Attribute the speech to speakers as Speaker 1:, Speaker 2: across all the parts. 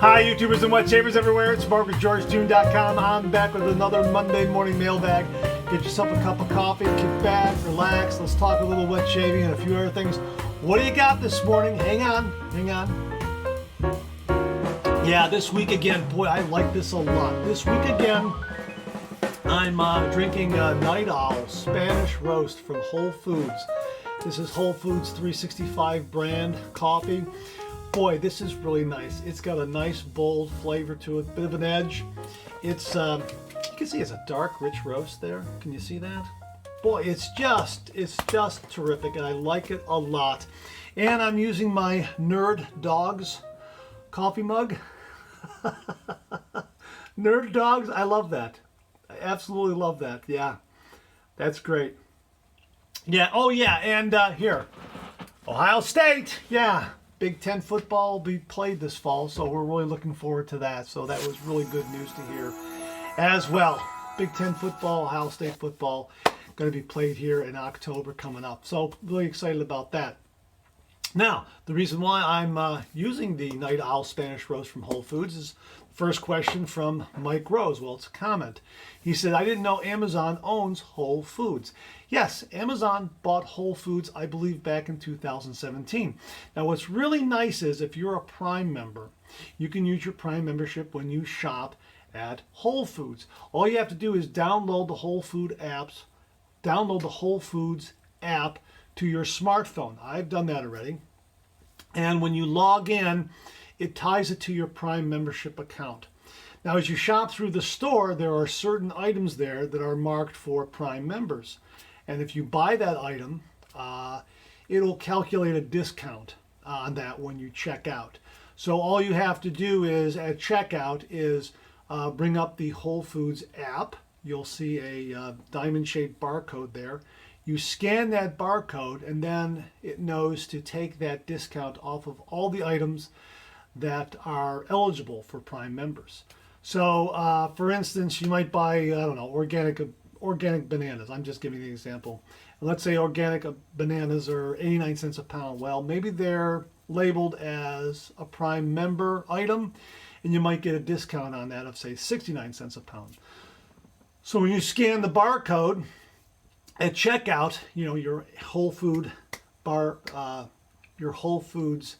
Speaker 1: Hi, YouTubers and wet shavers everywhere. It's BarberGeorgeTune.com. I'm back with another Monday morning mailbag. Get yourself a cup of coffee, kick back, relax. Let's talk a little wet shaving and a few other things. What do you got this morning? Hang on. Yeah, this week again, boy, I like this a lot. This week again, I'm drinking Night Owl Spanish Roast from Whole Foods. This is Whole Foods 365 brand coffee. Boy, this is really nice. It's got a nice bold flavor to it, bit of an edge. It's you can see it's a dark, rich roast there. Can you see that? Boy, it's just terrific, and I like it a lot. And I'm using my Nerd Dogs coffee mug. Nerd Dogs, I love that. I absolutely love that. Yeah, that's great. Yeah, oh yeah, and here, Ohio State, yeah. Big Ten football will be played this fall, so we're really looking forward to that. So that was really good news to hear as well. Big Ten football, Ohio State football, going to be played here in October coming up. So really excited about that. Now, the reason why I'm using the Night Owl Spanish Roast from Whole Foods is first question from Mike Rose. Well, it's a comment. He said, I didn't know Amazon owns Whole Foods. Yes, Amazon bought Whole Foods, I believe, back in 2017. Now, what's really nice is if you're a Prime member, you can use your Prime membership when you shop at Whole Foods. All you have to do is download the Whole Foods app to your smartphone. I've done that already. And when you log in, it ties it to your Prime membership account. Now, as you shop through the store, there are certain items there that are marked for Prime members. And if you buy that item, it'll calculate a discount on that when you check out. So all you have to do is at checkout is bring up the Whole Foods app. You'll see a diamond-shaped barcode there. You scan that barcode, and then it knows to take that discount off of all the items that are eligible for Prime members. So, for instance, you might buy, I don't know, organic bananas. I'm just giving you an example. And let's say organic bananas are 89 cents a pound. Well, maybe they're labeled as a Prime member item, and you might get a discount on that of, say, 69 cents a pound. So when you scan the barcode at checkout, you know, your Whole Foods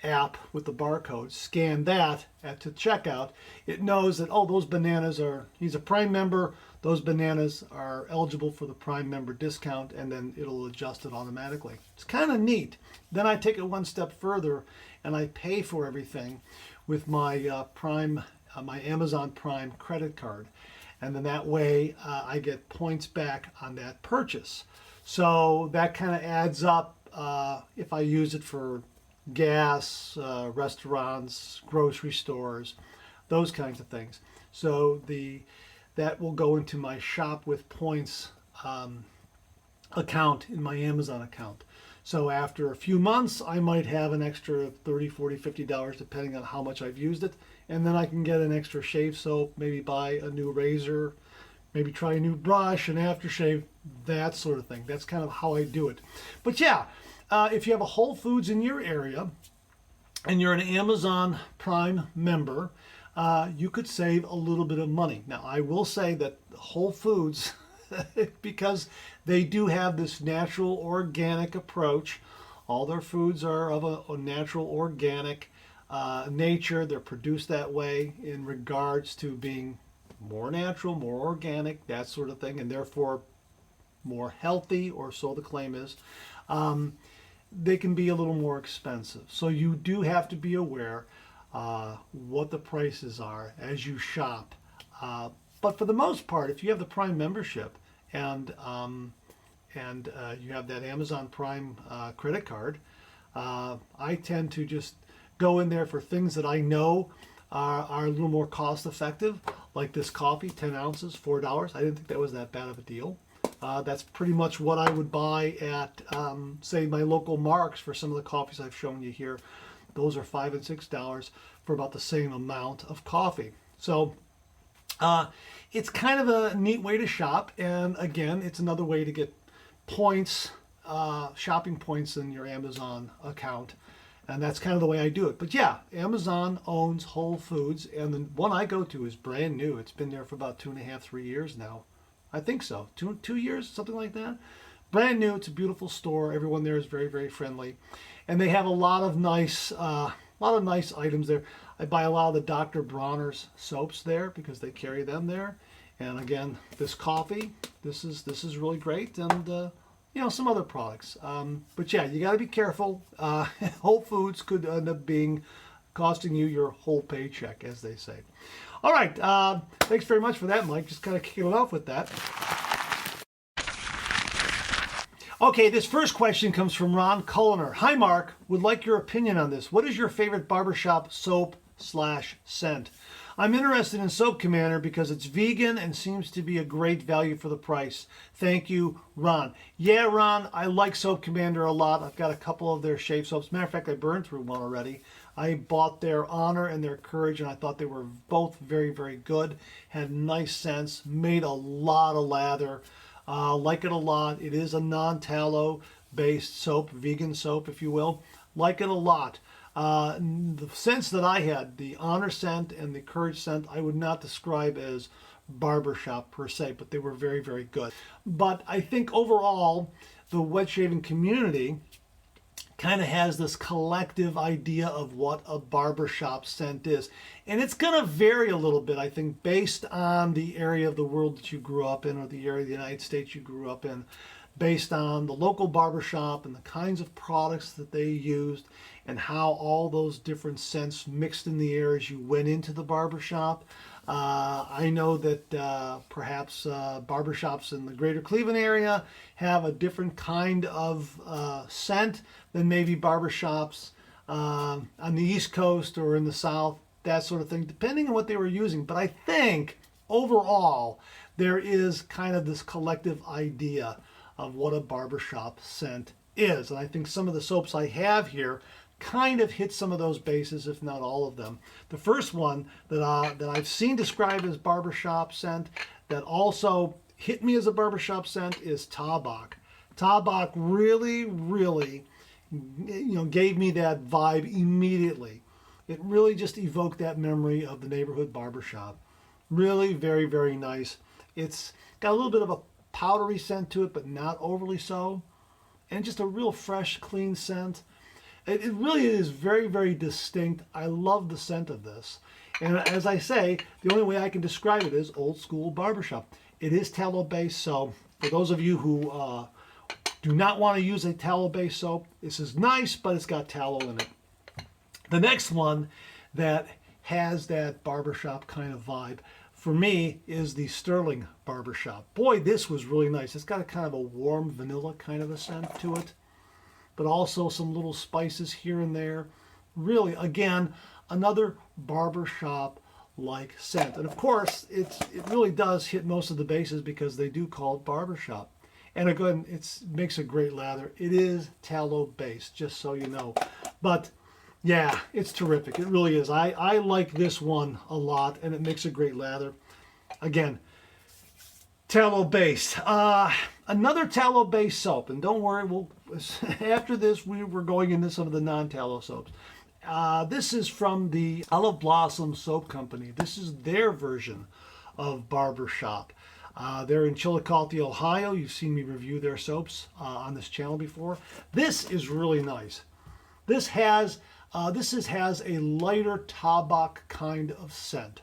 Speaker 1: app with the barcode, scan that to checkout, it knows that, oh, those bananas he's a Prime member, those bananas are eligible for the Prime member discount, and then it'll adjust it automatically. It's kind of neat. Then I take it one step further and I pay for everything with my my Amazon Prime credit card. And then that way I get points back on that purchase. So that kind of adds up if I use it for gas, restaurants, grocery stores, those kinds of things. So that will go into my shop with points account in my Amazon account. So after a few months, I might have an extra $30, $40, $50 depending on how much I've used it. And then I can get an extra shave soap, maybe buy a new razor, maybe try a new brush, an aftershave, that sort of thing. That's kind of how I do it. But yeah, if you have a Whole Foods in your area and you're an Amazon Prime member, you could save a little bit of money. Now, I will say that Whole Foods, because they do have this natural organic approach, all their foods are of a natural organic nature. They're produced that way in regards to being more natural, more organic, that sort of thing, and therefore more healthy, or so the claim is. They can be a little more expensive. So you do have to be aware what the prices are as you shop. But for the most part, if you have the Prime membership and you have that Amazon Prime credit card, I tend to just go in there for things that I know are a little more cost effective, like this coffee, 10 ounces, $4. I didn't think that was that bad of a deal. That's pretty much what I would buy at, say, my local Marks for some of the coffees I've shown you here. Those are $5 and $6 for about the same amount of coffee. So it's kind of a neat way to shop. And again, it's another way to get points, shopping points in your Amazon account. And that's kind of the way I do it. But yeah, Amazon owns Whole Foods, and the one I go to is brand new. It's been there for about 2.5, 3 years now. I think so. 2 years, something like that. Brand new. It's a beautiful store. Everyone there is very, very friendly, and they have a lot of nice items there. I buy a lot of the Dr. Bronner's soaps there because they carry them there. And again, this coffee, this is really great, and you know, some other products. But yeah, you got to be careful. Whole Foods could end up costing you your whole paycheck, as they say. All right, thanks very much for that, Mike. Just kind of kicking it off with that. Okay, this first question comes from Ron Culliner. Hi, Mark. Would like your opinion on this. What is your favorite barbershop soap/scent? I'm interested in Soap Commander because it's vegan and seems to be a great value for the price. Thank you, Ron. Yeah, Ron, I like Soap Commander a lot. I've got a couple of their shave soaps. Matter of fact, I burned through one already. I bought their Honor and their Courage, and I thought they were both very, very good. Had nice scents, made a lot of lather. Like it a lot. It is a non-tallow based soap, vegan soap, if you will. Like it a lot. The scents that I had, the Honor scent and the Courage scent, I would not describe as barbershop per se, but they were very, very good. But I think overall, the wet shaving community kind of has this collective idea of what a barbershop scent is. And it's going to vary a little bit, I think, based on the area of the world that you grew up in or the area of the United States you grew up in, based on the local barbershop and the kinds of products that they used and how all those different scents mixed in the air as you went into the barbershop. I know that perhaps barbershops in the greater Cleveland area have a different kind of scent than maybe barbershops on the East Coast or in the South, that sort of thing, depending on what they were using. But I think overall there is kind of this collective idea of what a barbershop scent is. And I think some of the soaps I have here kind of hit some of those bases, if not all of them. The first one that I've seen described as barbershop scent that also hit me as a barbershop scent is Tabak. Tabak really, really, gave me that vibe immediately. It really just evoked that memory of the neighborhood barbershop. Really very, very nice. It's got a little bit of a powdery scent to it, but not overly so. And just a real fresh, clean scent. It really is very, very distinct. I love the scent of this. And as I say, the only way I can describe it is old school barbershop. It is tallow based, so for those of you who do not want to use a tallow based soap, this is nice, but it's got tallow in it. The next one that has that barbershop kind of vibe for me is the Sterling Barbershop. Boy, this was really nice. It's got a kind of a warm vanilla kind of a scent to it, but also some little spices here and there. Really, again, another barbershop like scent. And of course, it really does hit most of the bases because they do call it barbershop. And again, it makes a great lather. It is tallow based, just so you know. But yeah, it's terrific. It really is. I like this one a lot, and it makes a great lather. Again, tallow based. Another tallow based soap, and don't worry, after this we're going into some of the non-tallow soaps. This is from the Olive Blossom Soap Company. This is their version of barbershop. They're in Chillicothe, Ohio. You've seen me review their soaps on this channel before. This is really nice. This has a lighter Tabak kind of scent.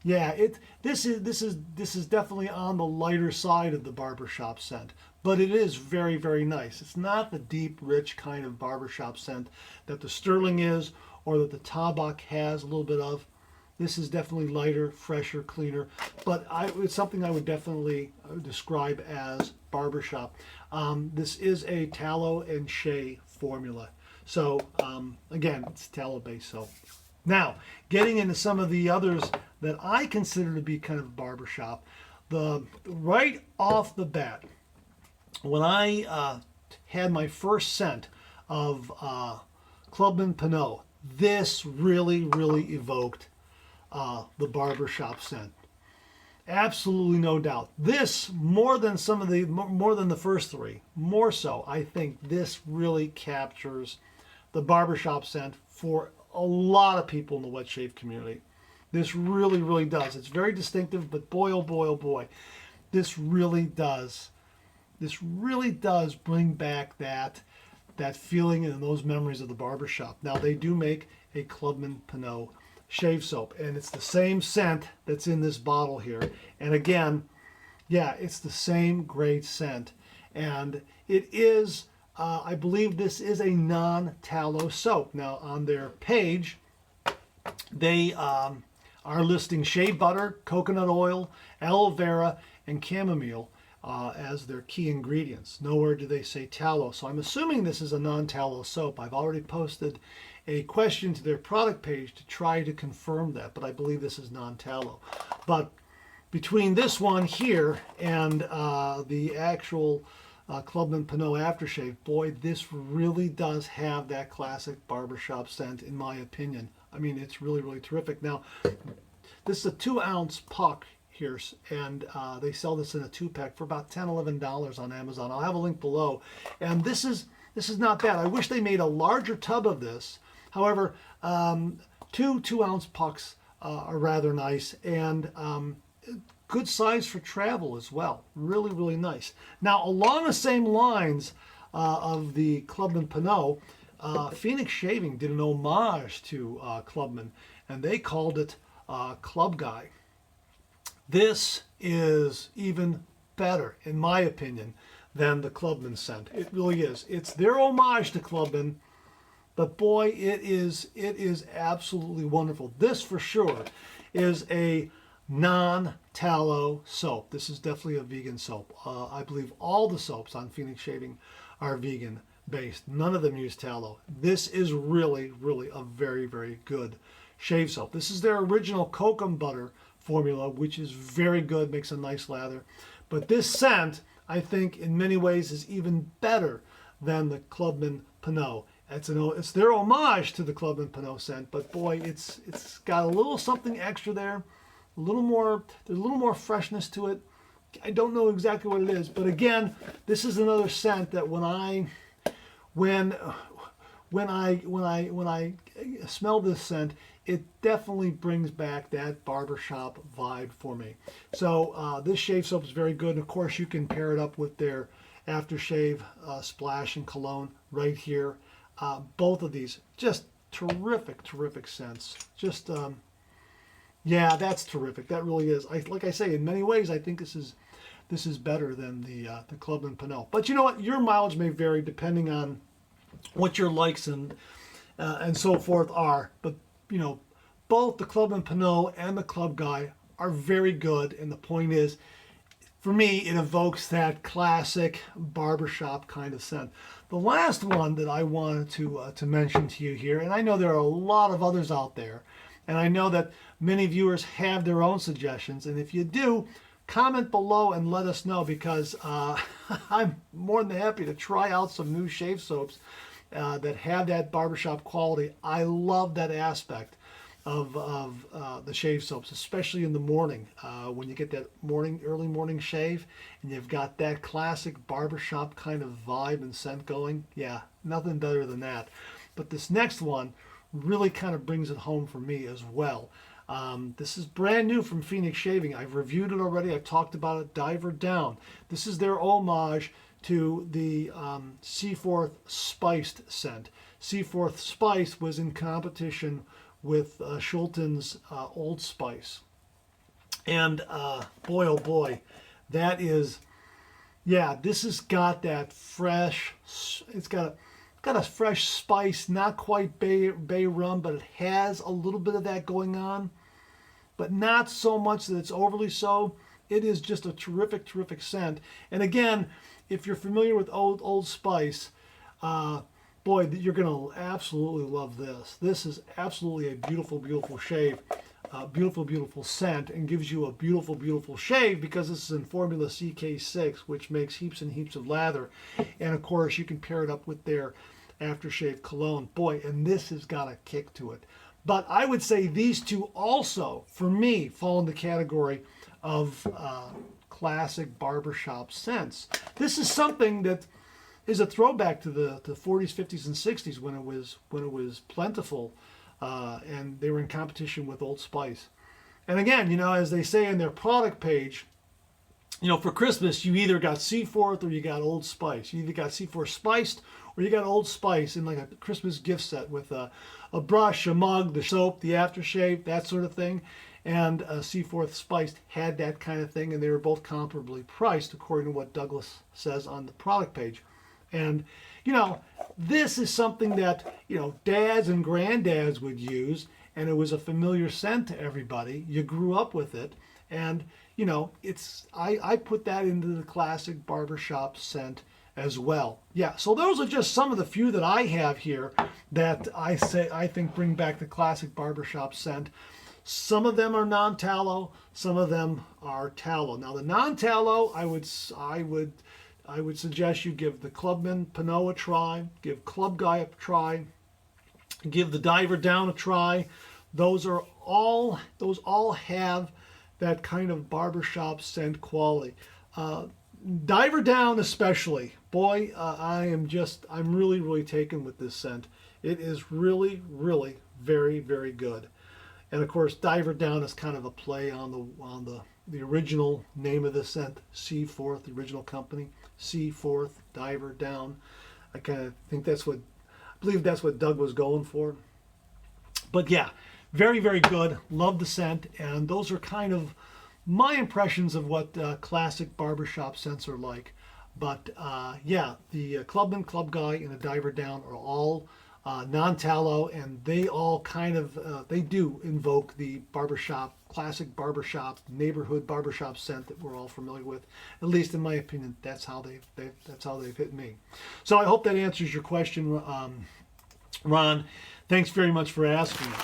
Speaker 1: Yeah, this is definitely on the lighter side of the barbershop scent, but it is very, very nice. It's not the deep, rich kind of barbershop scent that the Sterling is or that the Tabak has a little bit of. This is definitely lighter, fresher, cleaner, but it's something I would definitely describe as barbershop. This is a tallow and shea formula. So again, it's tallow-based soap. Now, getting into some of the others that I consider to be kind of barbershop, right off the bat, when I had my first scent of Clubman Pinot, this really, really evoked the barbershop scent. Absolutely no doubt. This, more than the first three, more so, I think this really captures the barbershop scent for a lot of people in the wet shave community. This really, really does. It's very distinctive, but boy, oh boy, oh boy, this really does bring back that feeling and those memories of the barbershop. Now, they do make a Clubman Pinot shave soap, and it's the same scent that's in this bottle here. And again, yeah, it's the same great scent. And it is, I believe this is a non-tallow soap. Now, on their page, they are listing shea butter, coconut oil, aloe vera, and chamomile as their key ingredients. Nowhere do they say tallow. So I'm assuming this is a non-tallow soap. I've already posted a question to their product page to try to confirm that, but I believe this is non-tallow. But between this one here and the actual Clubman Pinot aftershave, boy, this really does have that classic barbershop scent, in my opinion. I mean, it's really, really terrific. Now, this is a 2-ounce puck here, and they sell this in a 2-pack for about $10, $11 on Amazon. I'll have a link below. And this is not bad. I wish they made a larger tub of this. However, 2-ounce pucks are rather nice, and good size for travel as well. Really, really nice. Now, along the same lines of the Clubman Pinot, Phoenix Shaving did an homage to Clubman, and they called it Club Guy. This is even better, in my opinion, than the Clubman scent. It really is. It's their homage to Clubman, but boy, it is absolutely wonderful. This, for sure, is a non-tallow soap. This is definitely a vegan soap. I believe all the soaps on Phoenix Shaving are vegan based. None of them use tallow. This is really, really a very, very good shave soap. This is their original kokum butter formula, which is very good, makes a nice lather. But this scent, I think, in many ways is even better than the Clubman Pinot. It's their homage to the Clubman Pinot scent, but boy, it's got a little something extra there, there's a little more freshness to it. I don't know exactly what it is, but again, this is another scent that when I smell this scent, it definitely brings back that barbershop vibe for me. So this shave soap is very good, and of course you can pair it up with their aftershave splash and cologne right here. Both of these, just terrific, terrific scents. Just, yeah, that's terrific. That really is. Like I say, in many ways, I think this is better than the Clubman Pinot. But you know what? Your mileage may vary depending on what your likes and so forth are. But you know, both the Clubman Pinot and the Club Guy are very good. And the point is, for me, it evokes that classic barbershop kind of scent. The last one that I wanted to mention to you here, and I know there are a lot of others out there, and I know that many viewers have their own suggestions, and if you do, comment below and let us know, because I'm more than happy to try out some new shave soaps that have that barbershop quality. I love that aspect of the shave soaps, especially in the morning when you get that early morning shave and you've got that classic barbershop kind of vibe and scent going. Yeah, nothing better than that. But this next one really kind of brings it home for me as well. This is brand new from Phoenix Shaving. I've reviewed it already. I've talked about it. Diver Down. This is their homage to the Seaforth Spiced scent. Seaforth Spiced was in competition with Schulten's Old Spice. And boy, oh boy, that is, yeah, this has got that fresh, it's got a fresh spice, not quite bay rum, but it has a little bit of that going on, but not so much that it's overly so. It is just a terrific, terrific scent. And again, if you're familiar with Old Spice, boy, you're going to absolutely love this. This is absolutely a beautiful, beautiful shave, beautiful, beautiful scent, and gives you a beautiful, beautiful shave because this is in formula CK6, which makes heaps and heaps of lather. And of course, you can pair it up with their aftershave cologne. Boy, and this has got a kick to it. But I would say these two also, for me, fall in the category of classic barbershop scents. This is something that is a throwback to the 40s, 50s, and 60s when it was plentiful, and they were in competition with Old Spice. And again, as they say in their product page, for Christmas, you either got Seaforth or you got Old Spice. You either got Seaforth Spiced or you got Old Spice in like a Christmas gift set with a brush, a mug, the soap, the aftershave, that sort of thing. And Seaforth Spiced had that kind of thing, and they were both comparably priced according to what Douglas says on the product page. And, this is something that, dads and granddads would use, and it was a familiar scent to everybody. You grew up with it. And, I put that into the classic barbershop scent as well. Yeah, so those are just some of the few that I have here that I think bring back the classic barbershop scent. Some of them are non-tallow, some of them are tallow. Now the non-tallow, I would suggest you give the Clubman Pinot a try, give Club Guy a try, give the Diver Down a try. Those all have that kind of barbershop scent quality. Diver Down especially, boy, I'm really, really taken with this scent. It is really, really very, very good. And of course, Diver Down is kind of a play on the original name of the scent, Seaforth, the original company, Seaforth, Diver Down. I believe that's what Doug was going for. But yeah, very, very good. Love the scent. And those are kind of my impressions of what classic barbershop scents are like. But yeah, the Clubman, Club Guy, and the Diver Down are all non-tallow, and they all kind of, they do invoke the barbershop, classic barbershop, neighborhood barbershop scent that we're all familiar with. At least in my opinion, that's how they've hit me. So I hope that answers your question, Ron. Thanks very much for asking it.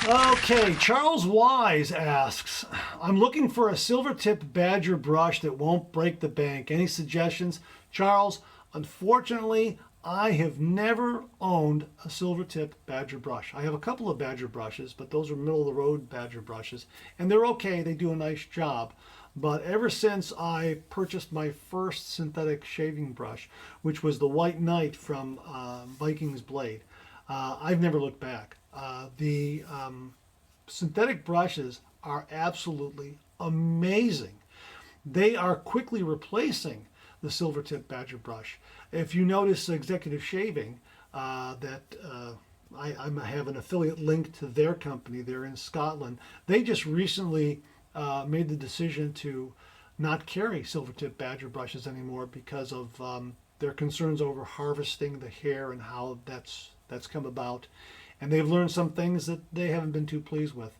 Speaker 1: Okay, Charles Wise asks, I'm looking for a Silvertip Badger brush that won't break the bank. Any suggestions? Charles, unfortunately, I have never owned a Silvertip Badger brush. I have a couple of Badger brushes, but those are middle-of-the-road Badger brushes, and they're okay. They do a nice job. But ever since I purchased my first synthetic shaving brush, which was the White Knight from Vikings Blade, I've never looked back. The synthetic brushes are absolutely amazing. They are quickly replacing the Silvertip Badger brush. If you notice Executive Shaving, I have an affiliate link to their company. They're in Scotland. They just recently made the decision to not carry Silvertip Badger brushes anymore because of their concerns over harvesting the hair and how that's come about. And they've learned some things that they haven't been too pleased with.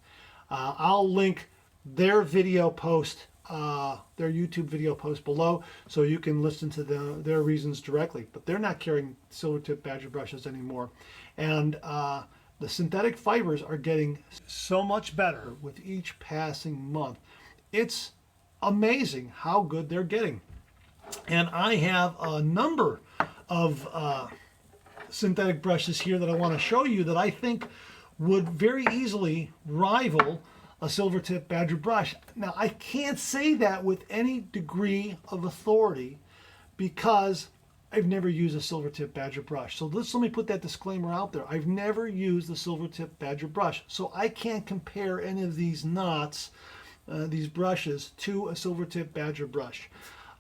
Speaker 1: I'll link their video post, their YouTube video post below, so you can listen to their reasons directly. But they're not carrying Silvertip Badger brushes anymore. And the synthetic fibers are getting so much better with each passing month. It's amazing how good they're getting. And I have a number of synthetic brushes here that I want to show you that I think would very easily rival a Silvertip Badger brush. Now, I can't say that with any degree of authority because I've never used a Silvertip Badger brush. So let me put that disclaimer out there. I've never used the Silvertip Badger brush, so I can't compare any of these knots, these brushes, to a Silvertip Badger brush.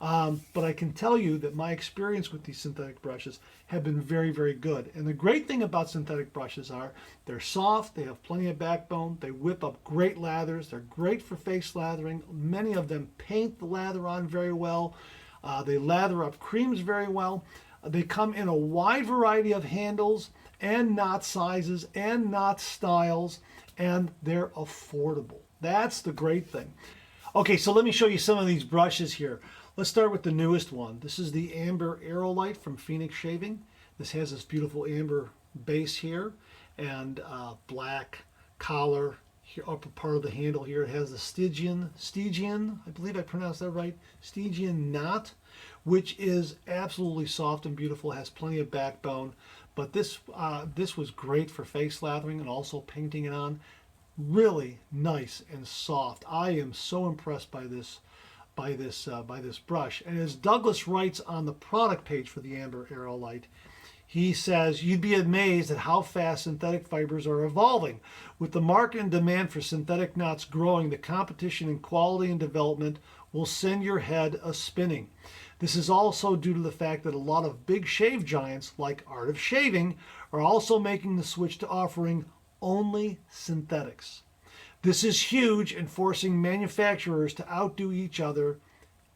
Speaker 1: But I can tell you that my experience with these synthetic brushes have been very, very good. And the great thing about synthetic brushes are they're soft, they have plenty of backbone, they whip up great lathers, they're great for face lathering. Many of them paint the lather on very well. They lather up creams very well. They come in a wide variety of handles and knot sizes and knot styles, and they're affordable. That's the great thing. Okay, so let me show you some of these brushes here. Let's start with the newest one. This is the Amber Aerolite from Phoenix Shaving. This has this beautiful amber base here and black collar here, upper part of the handle here. It has the Stygian, I believe I pronounced that right, Stygian knot, which is absolutely soft and beautiful, has plenty of backbone. But this was great for face lathering and also painting it on. Really nice and soft. I am so impressed by this by this brush. And as Douglas writes on the product page for the Amber Aerolite, he says, you'd be amazed at how fast synthetic fibers are evolving. With the market and demand for synthetic knots growing, the competition in quality and development will send your head a-spinning. This is also due to the fact that a lot of big shave giants, like Art of Shaving, are also making the switch to offering only synthetics. This is huge and forcing manufacturers to outdo each other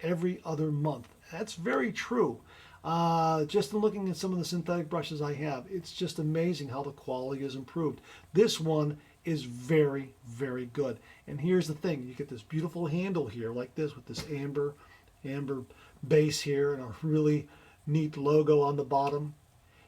Speaker 1: every other month. That's very true. Just in looking at some of the synthetic brushes I have, it's just amazing how the quality is improved. This one is very, very good. And here's the thing. You get this beautiful handle here like this with this amber base here and a really neat logo on the bottom.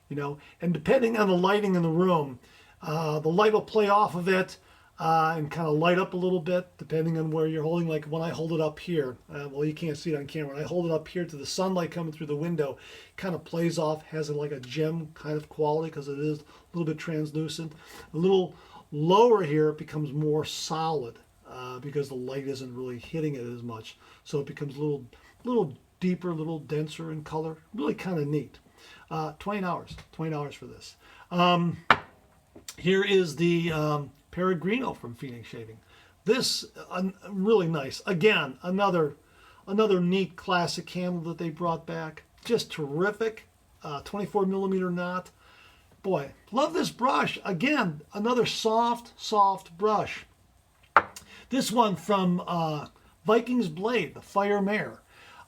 Speaker 1: You know, and depending on the lighting in the room, the light will play off of it and kind of light up a little bit depending on where you're holding. Like when I hold it up here, well, you can't see it on camera. When I hold it up here to the sunlight coming through the window, it kind of plays off, has like a gem kind of quality because it is a little bit translucent. A little lower here, it becomes more solid because the light isn't really hitting it as much. So it becomes a little deeper, a little denser in color. Really kind of neat. $20 for this. Here is the Peregrino from Phoenix Shaving. This really nice. Again, another neat classic handle that they brought back. Just terrific. 24 millimeter knot. Boy, love this brush. Again, another soft brush. This one from Vikings Blade, the Fire Mare.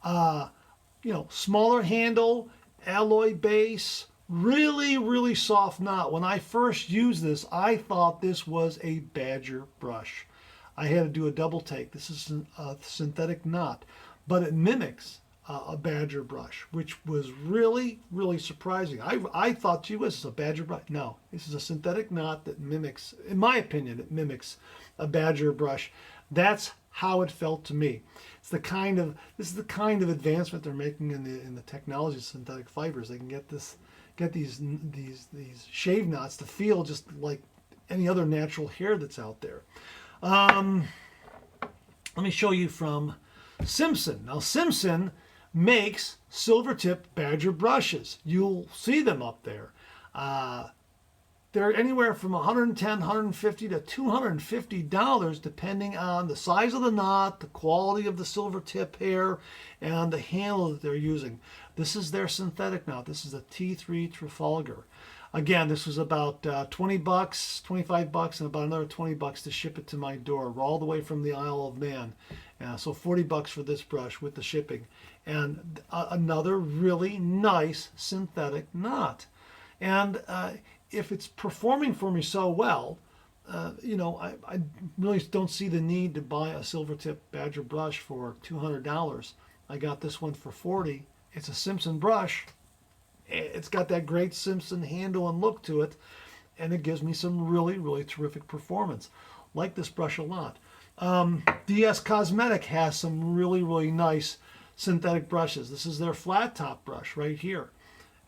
Speaker 1: You know, smaller handle, alloy base, really soft knot. When I first used this, I thought this was a badger brush. I had to do a double take. This is a synthetic knot, but it mimics a badger brush, which was really surprising. I thought, gee whiz, this is a badger brush. No, this is a synthetic knot that mimics, in my opinion, it mimics a badger brush. That's how it felt to me. This is the kind of advancement they're making in the technology of synthetic fibers. They can get these shave knots to feel just like any other natural hair that's out there. Let me show you from Simpson. Now Simpson makes Silvertip badger brushes. You'll see them up there. They're anywhere from $110, $150 to $250 depending on the size of the knot, the quality of the Silvertip hair, and the handle that they're using. This is their synthetic knot. This is a T3 Trafalgar. Again, this was about $20, $25, and about another $20 to ship it to my door, all the way from the Isle of Man. So $40 for this brush with the shipping. And another really nice synthetic knot. And if it's performing for me so well, you know, I really don't see the need to buy a Silvertip badger brush for $200. I got this one for $40. It's a Simpson brush. It's got that great Simpson handle and look to it, and it gives me some really terrific performance. Like this brush a lot. DS Cosmetic has some really nice synthetic brushes. This is their flat top brush right here,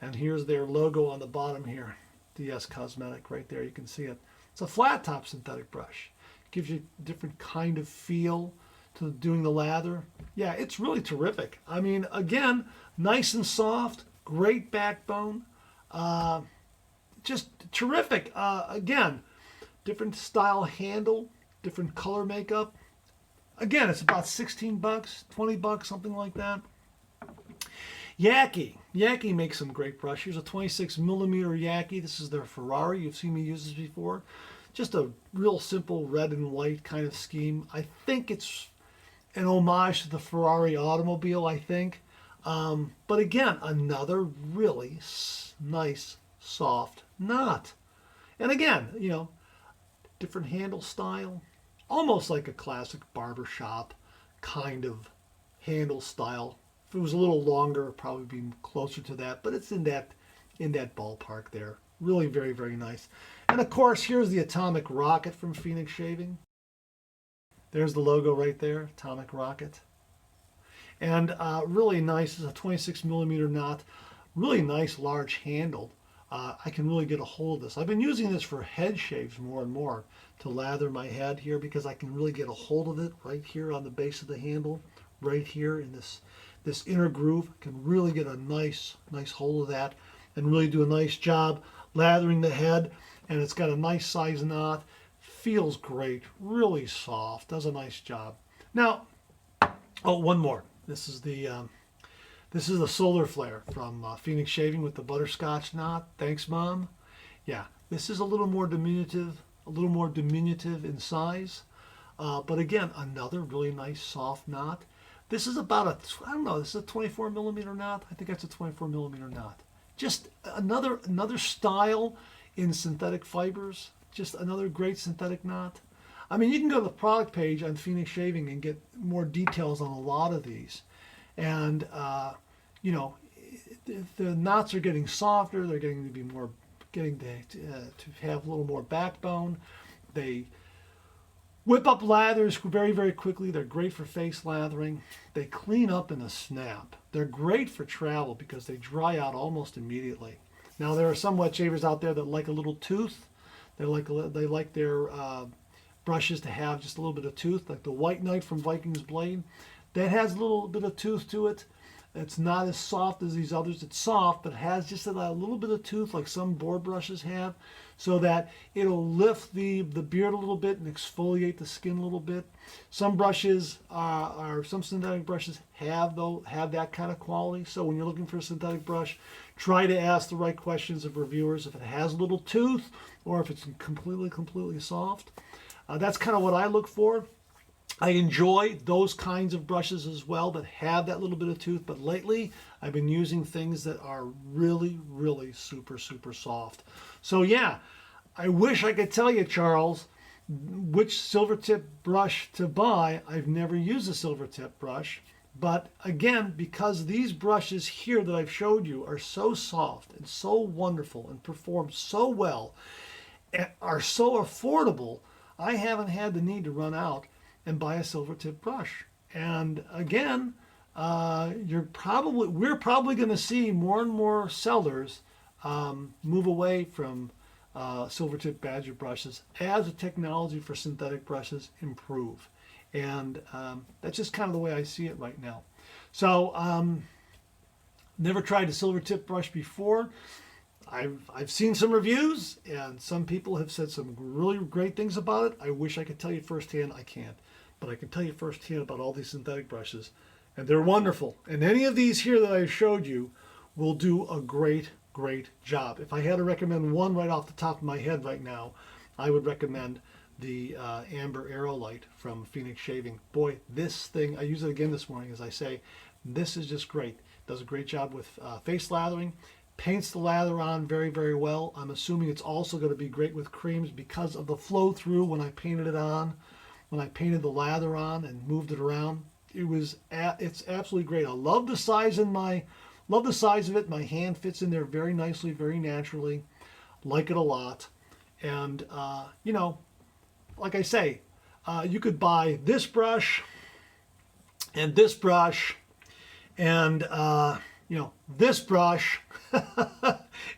Speaker 1: and here's their logo on the bottom here. DS Cosmetic right there, you can see it. It's a flat top synthetic brush. It gives you a different kind of feel to doing the lather. Yeah, it's really terrific. I mean, again, nice and soft, great backbone, just terrific. Again, different style handle, different color makeup. Again, it's about $16, $20, something like that. Yaki makes some great brush. Here's a 26 millimeter Yaki. This is their Ferrari. You've seen me use this before. Just a real simple red and white kind of scheme. I think it's an homage to the Ferrari automobile, I think. But again, another really nice, soft knot. And again, you know, different handle style. Almost like a classic Barbershop kind of handle style. If it was a little longer, it'd probably be closer to that, but it's in that ballpark there. Really very nice. And of course, here's the Atomic Rocket from Phoenix Shaving. There's the logo right there, Atomic Rocket. And really nice. It's a 26 millimeter knot. Really nice large handle. I can really get a hold of this. I've been using this for head shaves more and more to lather my head here because I can really get a hold of it right here on the base of the handle. right here in this inner groove. Can really get a nice hold of that and really do a nice job lathering the head. And it's got a nice size knot. Feels great, really soft, does a nice job. Now, oh, one more. This is the solar flare from Phoenix Shaving with the butterscotch knot. Thanks, Mom. Yeah, this is a little more diminutive in size. But again, another really nice soft knot. This is about this is a 24 millimeter knot. I think that's a 24 millimeter knot. Just another style in synthetic fibers. Just another great synthetic knot. I mean, you can go to the product page on Phoenix Shaving and get more details on a lot of these. And, you know, the knots are getting softer. They're getting to have a little more backbone. They whip up lathers very, very quickly. They're great for face lathering. They clean up in a snap. They're great for travel because they dry out almost immediately. Now, there are some wet shavers out there that like a little tooth. They like their brushes to have just a little bit of tooth, like the White Knight from Vikings Blade. That has a little bit of tooth to it. It's not as soft as these others. It's soft, but it has just a little bit of tooth like some board brushes have, so that it'll lift the beard a little bit and exfoliate the skin a little bit. Some brushes some synthetic brushes have that kind of quality. So when you're looking for a synthetic brush, try to ask the right questions of reviewers if it has a little tooth or if it's completely soft. That's kind of what I look for. I enjoy those kinds of brushes as well that have that little bit of tooth, but lately I've been using things that are really super soft. So yeah, I wish I could tell you, Charles, which Silvertip brush to buy. I've never used a Silvertip brush, but again, because these brushes here that I've showed you are so soft and so wonderful and perform so well and are so affordable, I haven't had the need to run out and buy a Silvertip brush. And again, we're probably going to see more and more sellers move away from Silvertip Badger brushes as the technology for synthetic brushes improve. And that's just kind of the way I see it right now. So, never tried a Silvertip brush before. I've seen some reviews, and some people have said some really great things about it. I wish I could tell you firsthand. I can't. But I can tell you firsthand about all these synthetic brushes, and they're wonderful. And any of these here that I showed you will do a great job. If I had to recommend one right off the top of my head right now, I would recommend the Amber Aerolite from Phoenix Shaving. Boy, this thing, I use it again this morning, as I say, this is just great. Does a great job with face lathering, paints the lather on very well. I'm assuming it's also going to be great with creams because of the flow through when I painted it on. When I painted the lather on and moved it around, it's absolutely great. I love the size of it. My hand fits in there very nicely, very naturally. Like it a lot. And you know, like I say, you could buy this brush and this brush and you know, this brush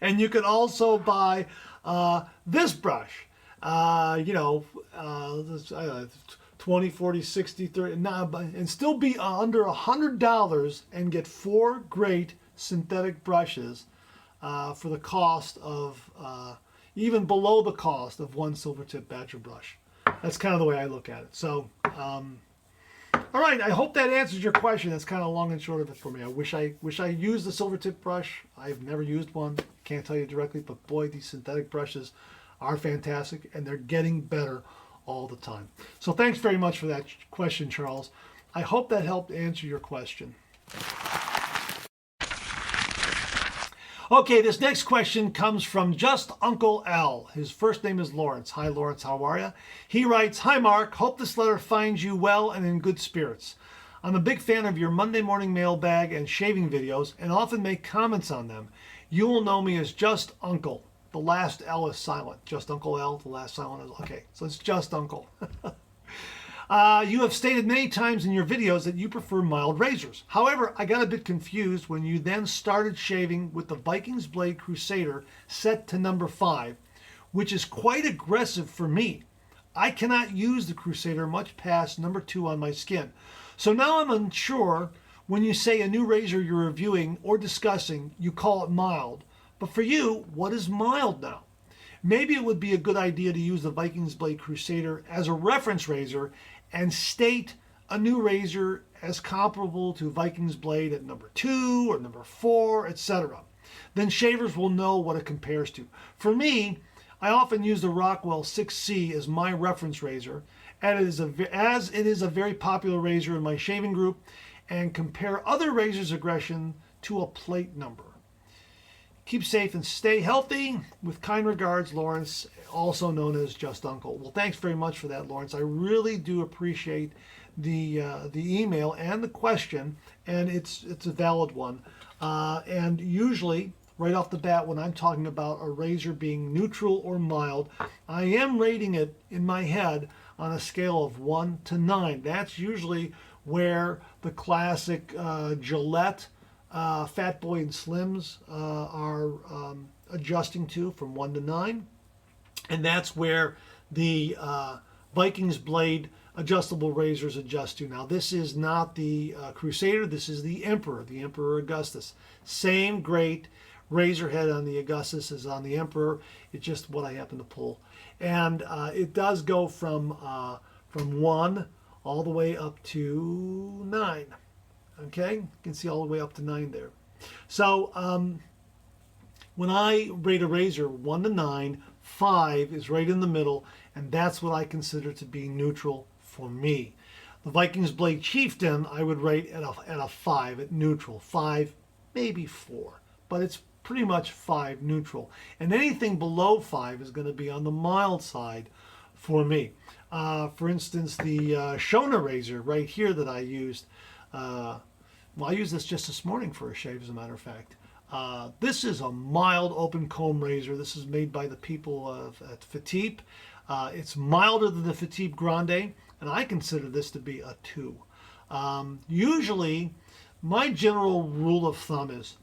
Speaker 1: and you could also buy this brush. You know, 20, 40, 60, 30, and still be under $100 and get 4 great synthetic brushes for the cost of, even below the cost of one Silvertip Badger brush. That's kind of the way I look at it. So, all right, I hope that answers your question. That's kind of long and short of it for me. I wish I used the Silvertip brush. I've never used one. Can't tell you directly, but boy, these synthetic brushes are fantastic, and they're getting better all the time. So thanks very much for that question, Charles. I hope that helped answer your question. Okay, this next question comes from Just Uncle L. His first name is Lawrence. Hi, Lawrence. How are you? He writes, "Hi, Mark. Hope this letter finds you well and in good spirits. I'm a big fan of your Monday morning mailbag and shaving videos and often make comments on them. You will know me as Just Uncle. The last L is silent. Just Uncle L, the last silent is, okay, so it's Just Uncle. You have stated many times in your videos that you prefer mild razors. However, I got a bit confused when you then started shaving with the Vikings Blade Crusader set to number 5, which is quite aggressive for me. I cannot use the Crusader much past number 2 on my skin. So now I'm unsure when you say a new razor you're reviewing or discussing, you call it mild. But for you, what is mild now? Maybe it would be a good idea to use the Vikings Blade Crusader as a reference razor and state a new razor as comparable to Vikings Blade at number 2 or number 4, etc. Then shavers will know what it compares to. For me, I often use the Rockwell 6C as my reference razor, as it is a very popular razor in my shaving group, and compare other razors' aggression to a plate number. Keep safe and stay healthy. With kind regards, Lawrence, also known as Just Uncle. Well, thanks very much for that, Lawrence. I really do appreciate the email and the question, and it's a valid one. And usually, right off the bat, when I'm talking about a razor being neutral or mild, I am rating it in my head on a scale of 1 to 9. That's usually where the classic Gillette Fat Boy and Slims are adjusting to, from 1 to 9. And that's where the Vikings Blade adjustable razors adjust to. Now, this is not the Crusader, this is the Emperor Augustus. Same great razor head on the Augustus as on the Emperor. It's just what I happen to pull. And it does go from 1 all the way up to 9. Okay, you can see all the way up to 9 there. So when I rate a razor 1 to 9, 5 is right in the middle, and that's what I consider to be neutral for me. The Vikings Blade Chieftain I would rate at a 5, at neutral. 5, maybe 4, but it's pretty much 5 neutral. And anything below 5 is going to be on the mild side for me. For instance, the Shona razor right here that I used, well, I used this just this morning for a shave, as a matter of fact. This is a mild open comb razor. This is made by the people at Fatip. It's milder than the Fatip Grande, and I consider this to be a 2. Usually, my general rule of thumb is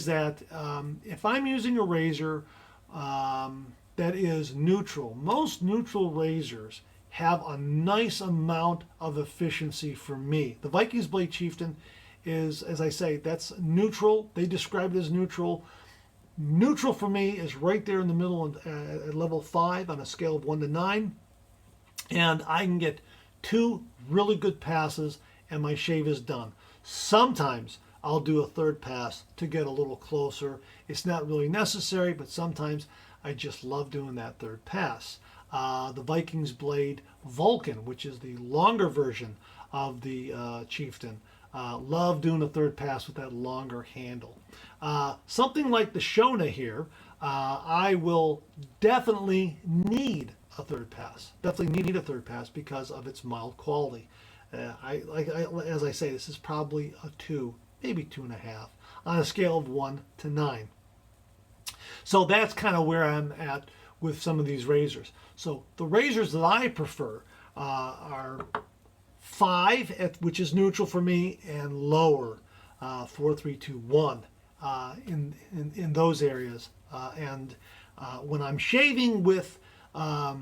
Speaker 1: that if I'm using a razor that is neutral, most neutral razors have a nice amount of efficiency for me. The Vikings Blade Chieftain is, as I say, that's neutral. They describe it as neutral. Neutral for me is right there in the middle at level 5 on a scale of 1 to 9. And I can get 2 really good passes and my shave is done. Sometimes I'll do a third pass to get a little closer. It's not really necessary, but sometimes I just love doing that third pass. The Vikings Blade Vulcan, which is the longer version of the Chieftain, love doing a third pass with that longer handle. Something like the Shona here, I will definitely need a third pass. Definitely need a third pass because of its mild quality. As I say, this is probably a 2, maybe 2.5 on a scale of 1 to 9. So that's kind of where I'm at with some of these razors. So the razors that I prefer are 5, which is neutral for me, and lower, 4, 3, 2, 1 in those areas. And when I'm shaving with a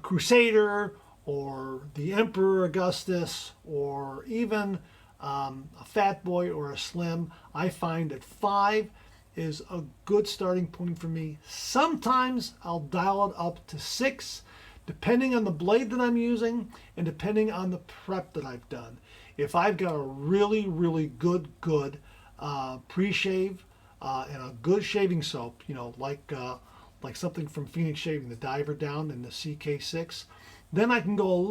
Speaker 1: Crusader or the Emperor Augustus or even a Fat Boy or a Slim, I find that 5 is a good starting point for me. Sometimes I'll dial it up to 6, depending on the blade that I'm using and depending on the prep that I've done. If I've got a really, really good pre-shave and a good shaving soap, like something from Phoenix Shaving, the Diver Down and the CK6, then I can go a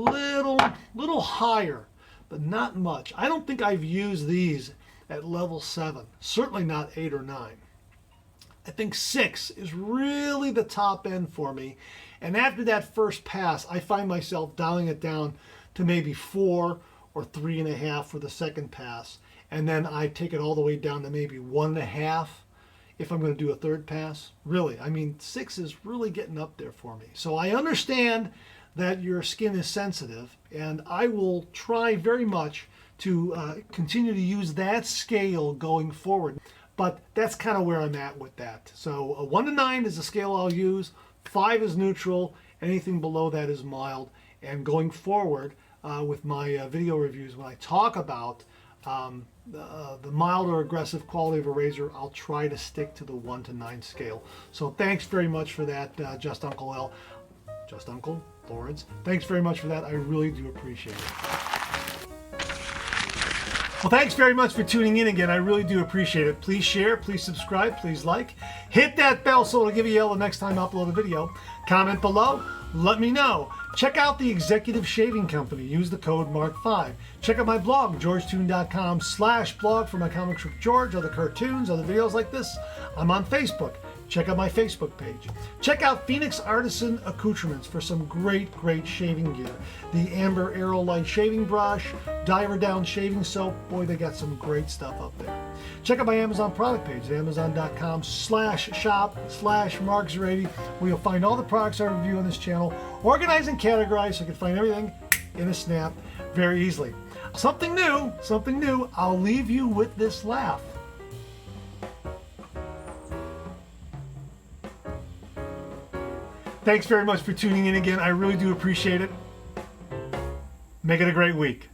Speaker 1: little higher, but not much. I don't think I've used these at level 7, certainly not 8 or 9. I think 6 is really the top end for me. And after that first pass, I find myself dialing it down to maybe 4 or 3.5 for the second pass. And then I take it all the way down to maybe 1.5 if I'm going to do a third pass. Really, I mean, 6 is really getting up there for me. So I understand that your skin is sensitive, and I will try very much to continue to use that scale going forward. But that's kind of where I'm at with that. So a 1 to 9 is the scale I'll use, 5 is neutral, Anything below that is mild. And going forward with my video reviews, when I talk about the mild or aggressive quality of a razor, I'll try to stick to the 1 to 9 scale. So thanks very much for that, Just Uncle L. Just Uncle Lawrence. Thanks very much for that. I really do appreciate it. Well, thanks very much for tuning in again. I really do appreciate it. Please share, please subscribe, please like. Hit that bell so it'll give you a yell the next time I upload a video. Comment below, let me know. Check out the Executive Shaving Company. Use the code MARK5. Check out my blog, georgetoon.com/blog for my comic strip George, other cartoons, other videos like this. I'm on Facebook. Check out my Facebook page. Check out Phoenix Artisan Accoutrements for some great shaving gear. The Amber Aerolite Shaving Brush, Diver Down Shaving Soap. Boy, they got some great stuff up there. Check out my Amazon product page at amazon.com/shop/MarkZorady, where you'll find all the products I review on this channel, organized and categorized so you can find everything in a snap very easily. Something new, I'll leave you with this laugh. Thanks very much for tuning in again. I really do appreciate it. Make it a great week.